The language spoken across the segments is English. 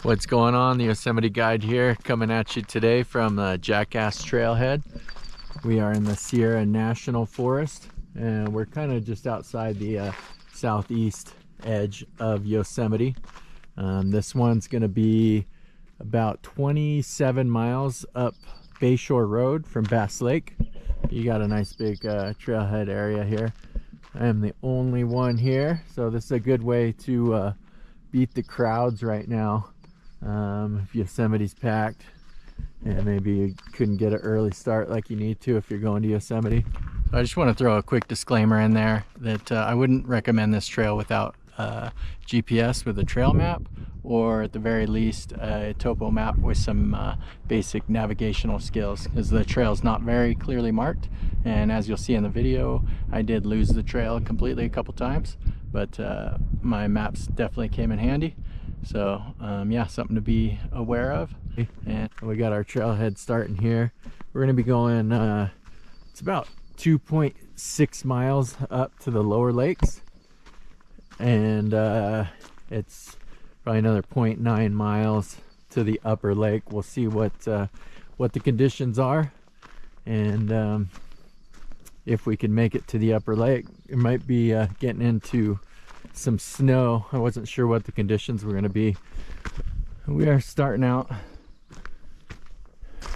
What's going on? The Yosemite Guide here, coming at you today from Jackass Trailhead. We are in the Sierra National Forest, and we're kind of just outside the southeast edge of Yosemite. This one's going to be about 27 miles up Bayshore Road from Bass Lake. You got a nice big trailhead area here. I am the only one here, so this is a good way to beat the crowds right now. If Yosemite's packed and maybe you couldn't get an early start like you need to if you're going to Yosemite. So I just want to throw a quick disclaimer in there that I wouldn't recommend this trail without GPS with a trail map, or at the very least a topo map with some basic navigational skills, because the trail is not very clearly marked, and as you'll see in the video, I did lose the trail completely a couple times, but my maps definitely came in handy. So yeah, something to be aware of. And we got our trailhead starting here. We're going to be going it's about 2.6 miles up to the lower lakes, and it's probably another 0.9 miles to the upper lake. We'll see what the conditions are, and if we can make it to the upper lake. It might be getting into some snow. I wasn't sure what the conditions were going to be. We are starting out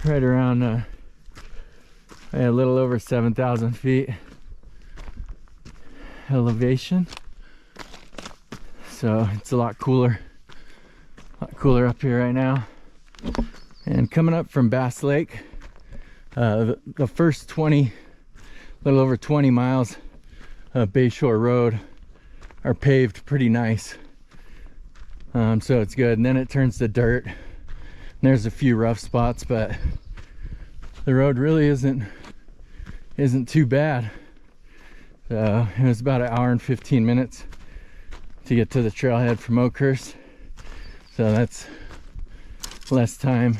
right around a little over 7,000 feet elevation, so it's a lot cooler up here right now. And coming up from Bass Lake, the first little over 20 miles of Bayshore Road are paved pretty nice, so it's good. And then it turns to dirt, and there's a few rough spots, but the road really isn't too bad. So it was about 1 hour and 15 minutes to get to the trailhead from Oakhurst, so that's less time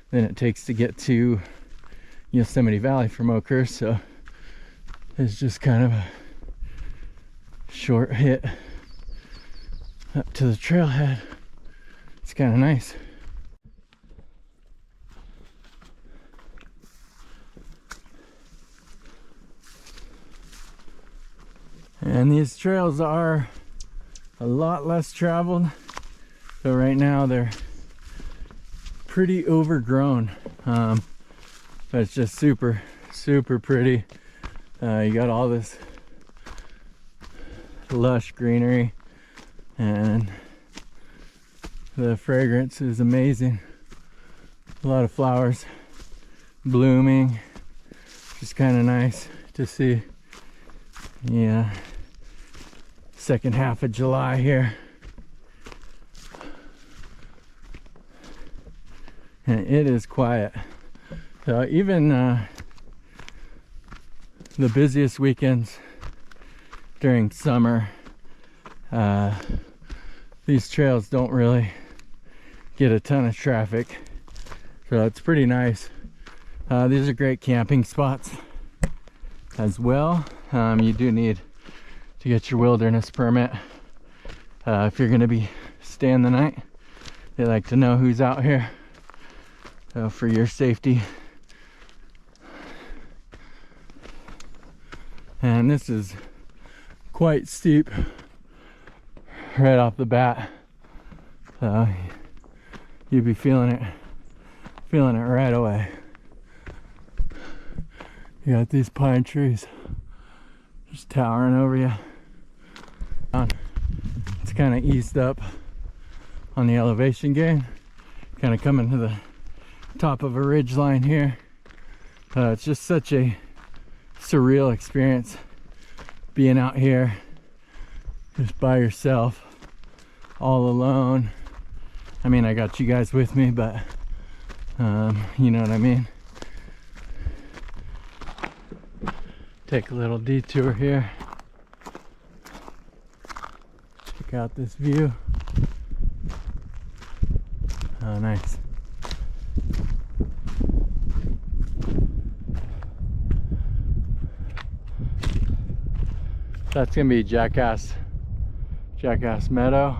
than it takes to get to Yosemite Valley from Oakhurst. So it's just kind of a short hit up to the trailhead. It's kind of nice. And these trails are a lot less traveled, so right now they're pretty overgrown, but it's just super pretty. You got all this lush greenery, and the fragrance is amazing. A lot of flowers blooming, just kind of nice to see. Yeah, second half of July here, and it is quiet. So even the busiest weekends during summer, these trails don't really get a ton of traffic, so it's pretty nice. These are great camping spots as well. You do need to get your wilderness permit if you're going to be staying the night. They like to know who's out here, so for your safety. And this is quite steep right off the bat, so you'd be feeling it right away. You got these pine trees just towering over you. It's kind of eased up on the elevation gain, kind of coming to the top of a ridge line here. It's just such a surreal experience being out here just by yourself, all alone. I mean, I got you guys with me, but you know what I mean. Take a little detour here, check out this view. Oh, nice. That's gonna be Jackass Meadow.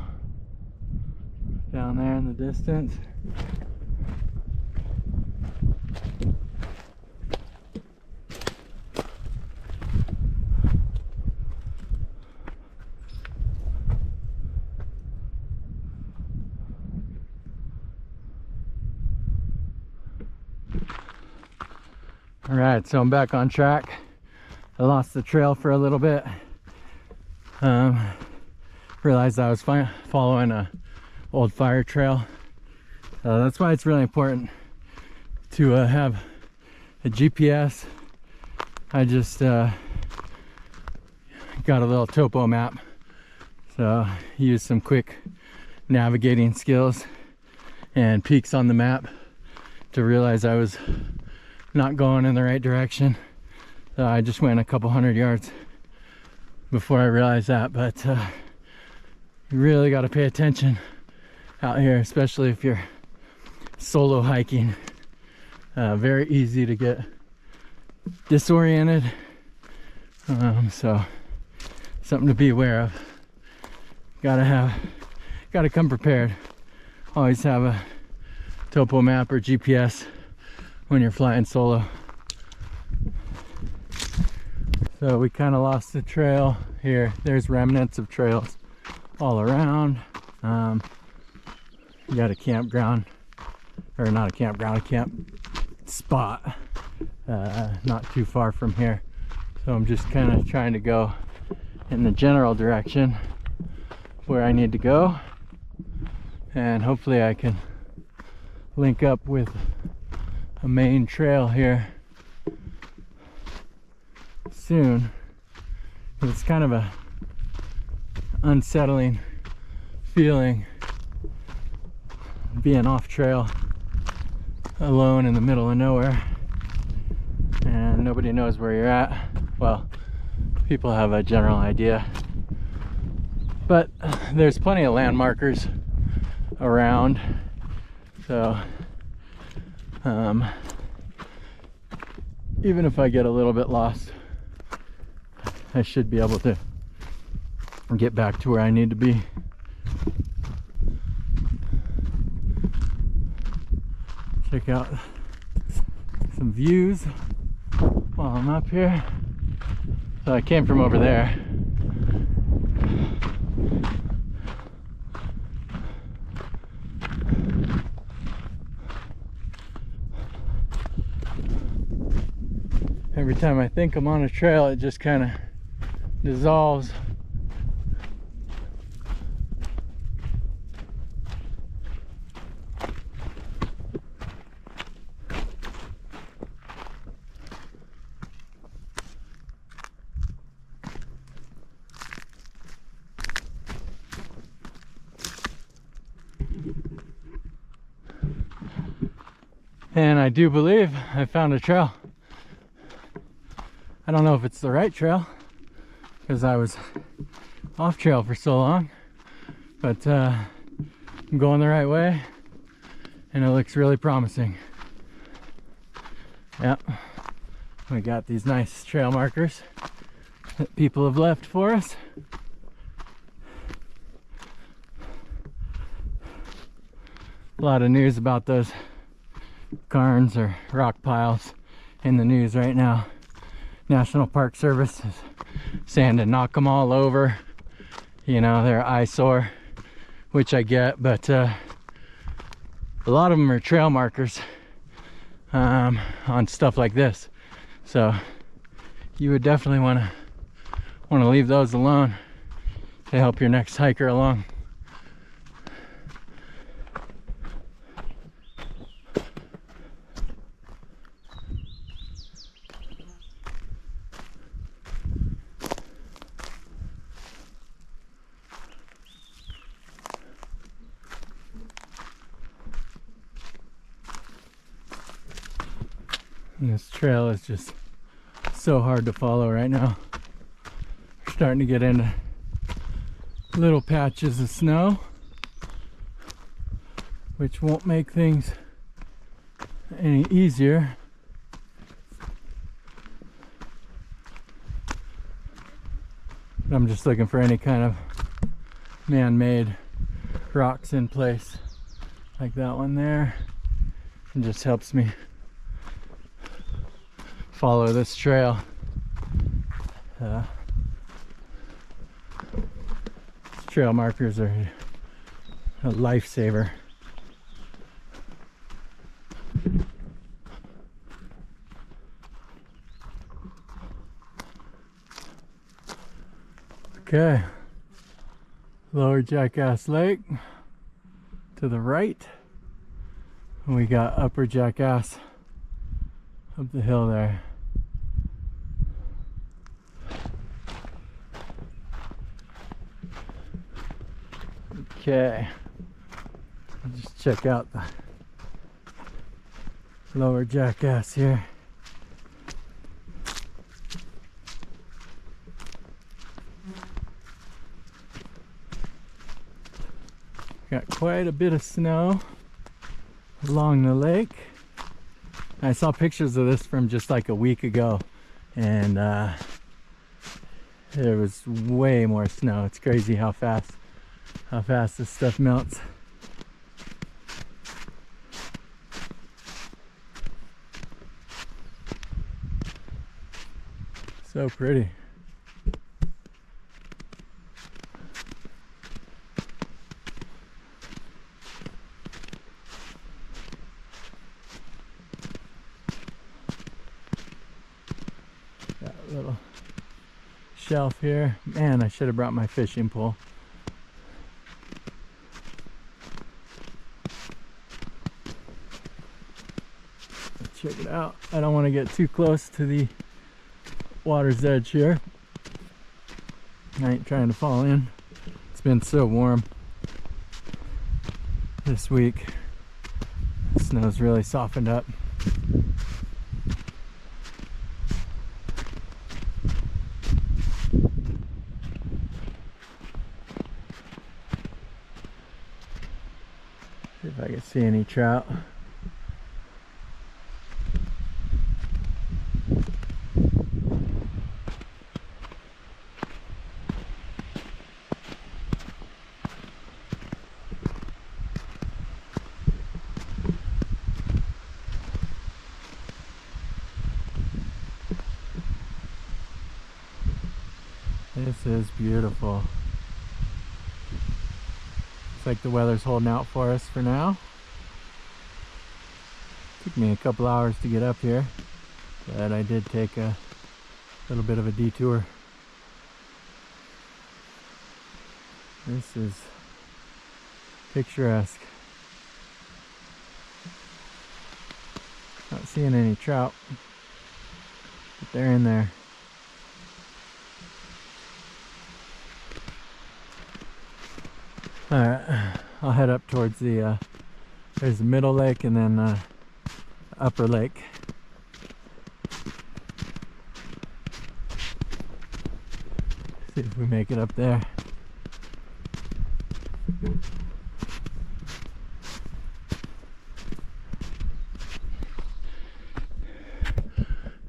down there in the distance. All right, so I'm back on track. I lost the trail for a little bit. Realized I was following a old fire trail. That's why it's really important to have a GPS. I just got a little topo map, so use some quick navigating skills and peaks on the map to realize I was not going in the right direction. So I just went a couple hundred yards before I realized that. But you really got to pay attention out here, especially if you're solo hiking. Very easy to get disoriented, so something to be aware of. Gotta come prepared. Always have a topo map or GPS when you're flying solo. So we kind of lost the trail here. There's remnants of trails all around. You got a campground, or not a campground, a camp spot not too far from here. So I'm just kind of trying to go in the general direction where I need to go, and hopefully I can link up with a main trail here soon. It's kind of a unsettling feeling being off trail alone in the middle of nowhere, and nobody knows where you're at. Well, people have a general idea, but there's plenty of landmarkers around, so even if I get a little bit lost, I should be able to get back to where I need to be. Check out some views while I'm up here. So I came from over there. Every time I think I'm on a trail, it just kind of dissolves. And I do believe I found a trail. I don't know if it's the right trail because I was off trail for so long, but I'm going the right way and it looks really promising. Yep, we got these nice trail markers that people have left for us. A lot of news about those cairns or rock piles in the news right now. National Park Service is saying to knock them all over. You know, they're eyesore, which I get, but a lot of them are trail markers on stuff like this. So you would definitely want to leave those alone to help your next hiker along. And this trail is just so hard to follow right now. We're starting to get into little patches of snow, which won't make things any easier. I'm just looking for any kind of man-made rocks in place like that one there. It just helps me follow this trail. Trail markers are a lifesaver. Okay, lower Jackass Lake to the right, and we got upper Jackass up the hill there. Okay, just check out the lower Jackass here. Got quite a bit of snow along the lake. I saw pictures of this from just like a week ago, and there was way more snow. It's crazy how fast this stuff melts. So pretty. That little shelf here. Man, I should have brought my fishing pole. Check it out. I don't want to get too close to the water's edge here. I ain't trying to fall in. It's been so warm this week. The snow's really softened up. See if I can see any trout. This is beautiful. Looks like the weather's holding out for us for now. Took me a couple hours to get up here, but I did take a little bit of a detour. This is picturesque. Not seeing any trout, but they're in there. Alright, I'll head up towards the, there's the middle lake and then upper lake. See if we make it up there.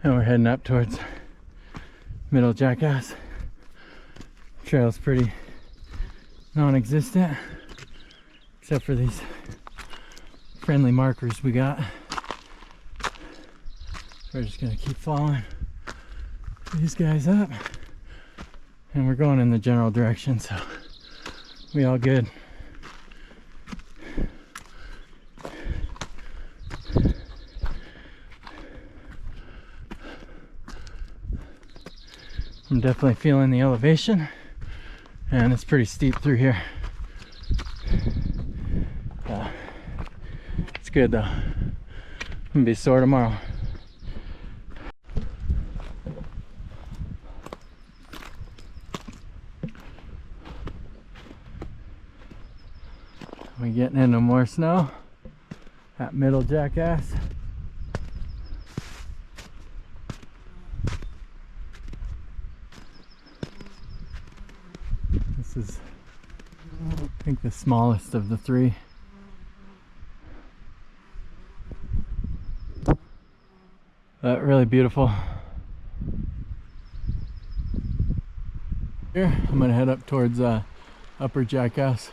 And we're heading up towards middle Jackass. Trail's pretty non-existent, except for these friendly markers we got. We're just gonna keep following these guys up, and we're going in the general direction, so we all good. I'm definitely feeling the elevation, and it's pretty steep through here. It's good though. I'm gonna be sore tomorrow. We getting into more snow at middle Jackass. This is, I think, the smallest of the three. But really beautiful. Here, I'm gonna head up towards upper Jackass.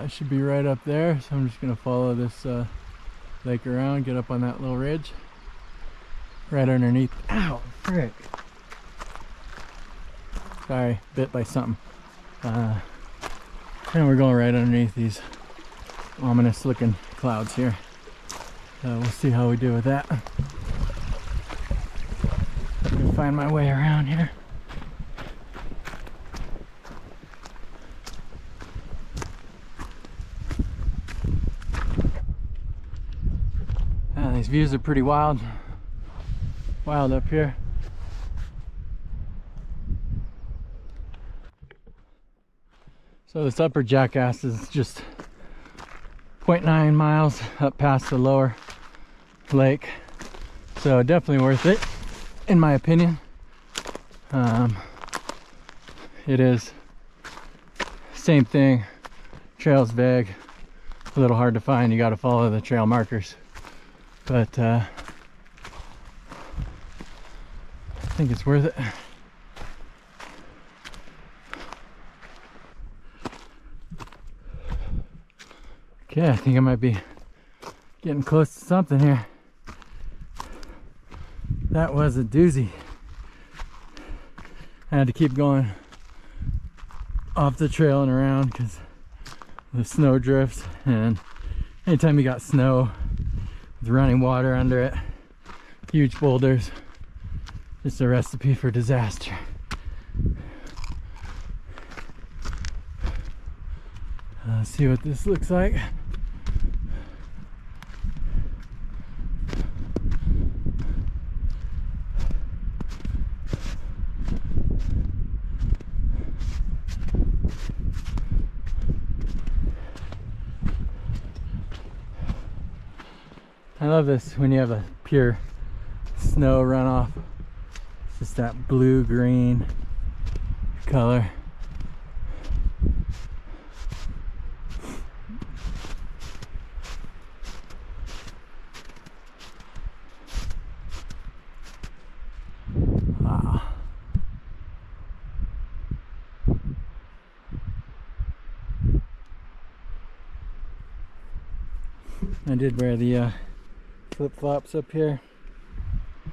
Should be right up there, so I'm just gonna follow this lake around, get up on that little ridge right underneath. Ow, frick. Sorry, bit by something. And we're going right underneath these ominous looking clouds here. We'll see how we do with that. I can find my way around here. These views are pretty wild up here. So this upper Jackass is just 0.9 miles up past the lower lake, so definitely worth it in my opinion. It is same thing, trail's vague, a little hard to find, you got to follow the trail markers, but I think it's worth it. Okay, I think I might be getting close to something here. That was a doozy. I had to keep going off the trail and around because the snow drifts, and anytime you got snow with running water under it, huge boulders, it's a recipe for disaster. Let's see what this looks like. I love this when you have a pure snow runoff. It's just that blue-green color. Wow. I did wear the flip-flops up here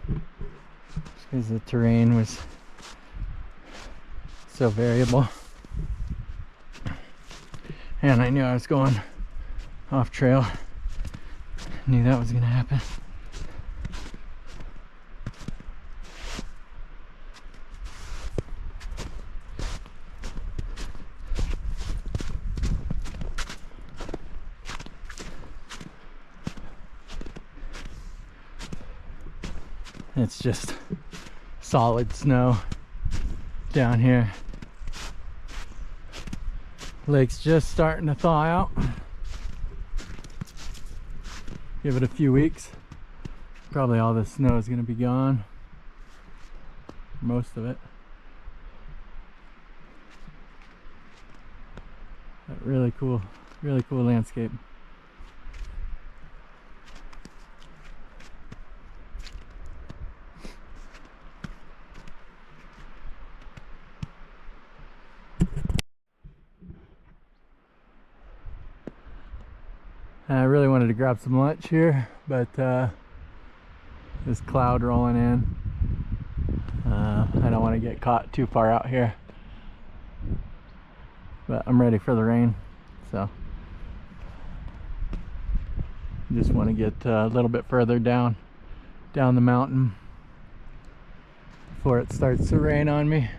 just because the terrain was so variable, and I knew I was going off trail. Knew that was gonna happen. It's just solid snow down here. Lake's just starting to thaw out. Give it a few weeks. Probably all this snow is going to be gone. Most of it. But really cool landscape. I really wanted to grab some lunch here, but this cloud rolling in. I don't want to get caught too far out here, but I'm ready for the rain, so just want to get a little bit further down the mountain before it starts to rain on me.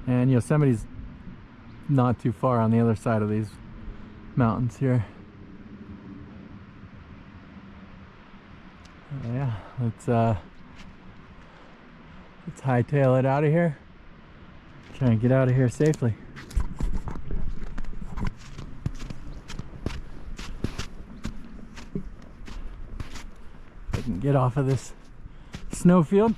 And Yosemite's not too far on the other side of these mountains here. Yeah, let's hightail it out of here. Try and get out of here safely. I can get off of this snowfield.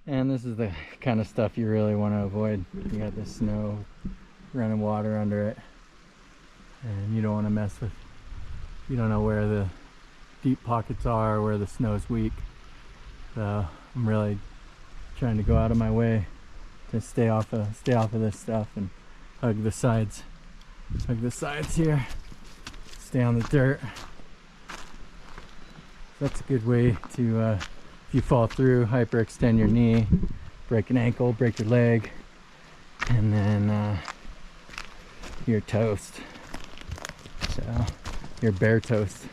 And this is the kind of stuff you really want to avoid. You got the snow, running water under it, and you don't want to mess with, you don't know where the deep pockets are, where the snow's weak. So I'm really trying to go out of my way to stay off of this stuff and hug the sides here, stay on the dirt. That's a good way to, if you fall through, hyperextend your knee, break an ankle, break your leg, and then you're toast. So you're bare toast.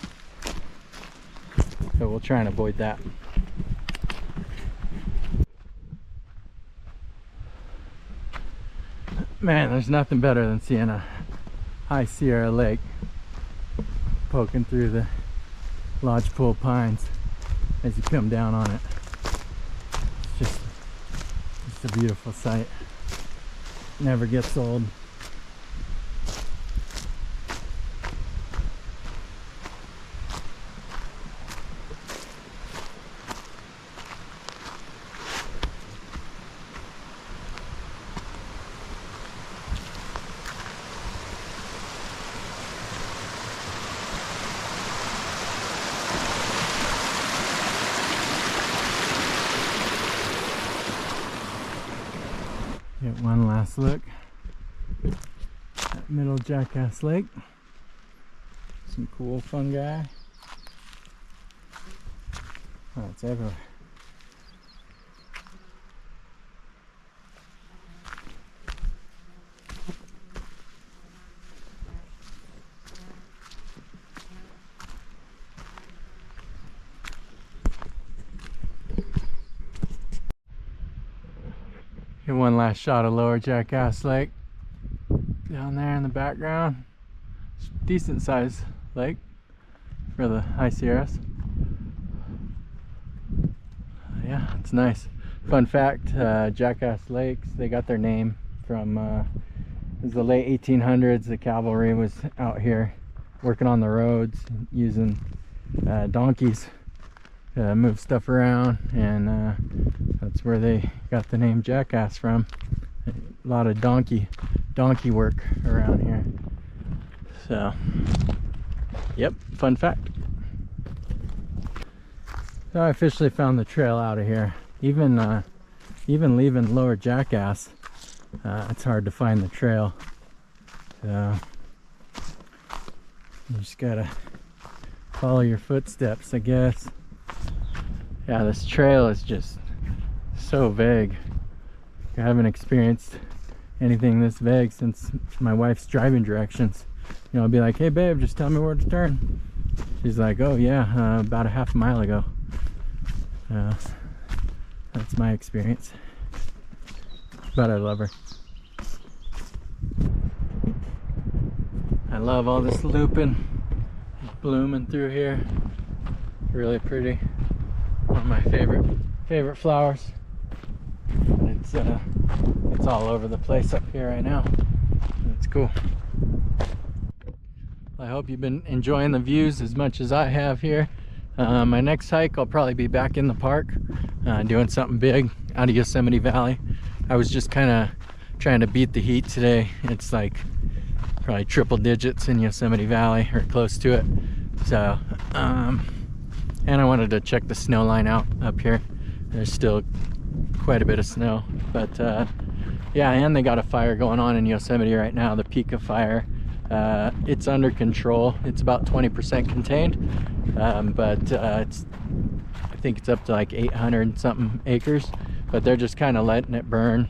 So we'll try and avoid that. Man, there's nothing better than seeing a high Sierra Lake poking through the lodgepole pines as you come down on it. It's just a beautiful sight. Never gets old. Get one last look at middle Jackass Lake. Some cool fungi. Oh, it's everywhere. Get one last shot of lower Jackass Lake down there in the background. It's a decent sized lake for the high Sierras. Yeah, it's nice. Fun fact, Jackass Lakes, they got their name from it was the late 1800s. The cavalry was out here working on the roads using donkeys to move stuff around, and that's where they got the name Jackass from. A lot of donkey work around here. So, yep, fun fact. So I officially found the trail out of here. Even leaving lower Jackass, it's hard to find the trail. So you just gotta follow your footsteps, I guess. Yeah, this trail is just so vague. I haven't experienced anything this vague since my wife's driving directions. You know, I'll be like, hey babe, just tell me where to turn. She's like, oh yeah, about a half mile ago. That's my experience. But I love her. I love all this lupin blooming through here. Really pretty. One of my favorite flowers. It's all over the place up here right now. It's cool. I hope you've been enjoying the views as much as I have here. My next hike, I'll probably be back in the park, doing something big out of Yosemite Valley. I was just kind of trying to beat the heat today. It's like probably triple digits in Yosemite Valley, or close to it. So, and I wanted to check the snow line out up here. There's still quite a bit of snow, but yeah, and they got a fire going on in Yosemite right now, the Pika fire. It's under control. It's about 20% contained, but I think it's up to like 800 something acres, but they're just kind of letting it burn.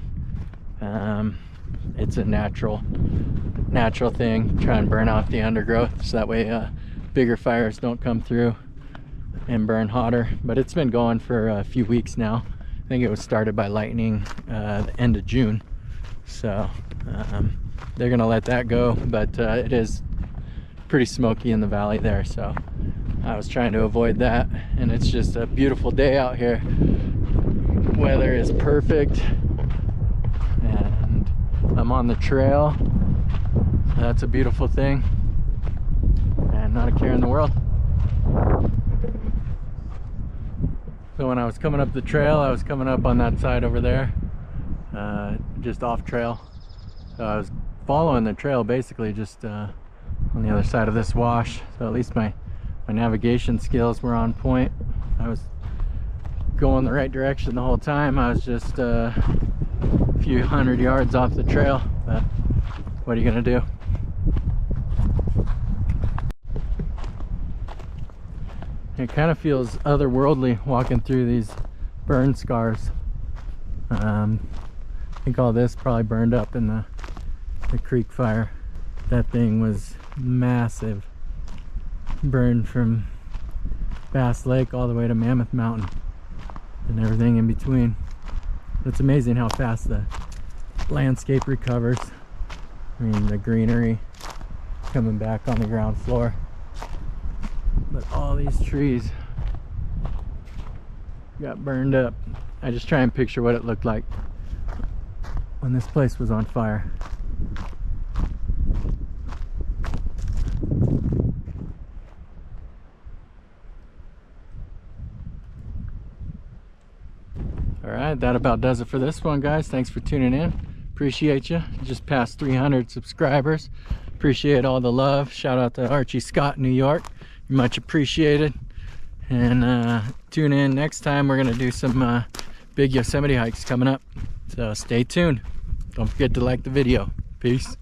It's a natural thing, try and burn off the undergrowth so that way bigger fires don't come through and burn hotter. But it's been going for a few weeks now. I think it was started by lightning the end of June, so they're gonna let that go, but it is pretty smoky in the valley there, so I was trying to avoid that. And it's just a beautiful day out here. Weather is perfect, and I'm on the trail. That's a beautiful thing, and not a care in the world. So when I was coming up the trail, I was coming up on that side over there, just off trail. So I was following the trail basically just on the other side of this wash. So at least my navigation skills were on point. I was going the right direction the whole time. I was just a few hundred yards off the trail, but what are you gonna do? It kind of feels otherworldly walking through these burn scars. I think all this probably burned up in the creek fire. That thing was massive. Burned from Bass Lake all the way to Mammoth Mountain and everything in between. It's amazing how fast the landscape recovers. I mean, the greenery coming back on the ground floor. But all these trees got burned up. I just try and picture what it looked like when this place was on fire. Alright, that about does it for this one, guys. Thanks for tuning in. Appreciate you. Just passed 300 subscribers. Appreciate all the love. Shout out to Archie Scott in New York. You're much appreciated. And tune in next time. We're going to do some big Yosemite hikes coming up. So stay tuned. Don't forget to like the video. Peace.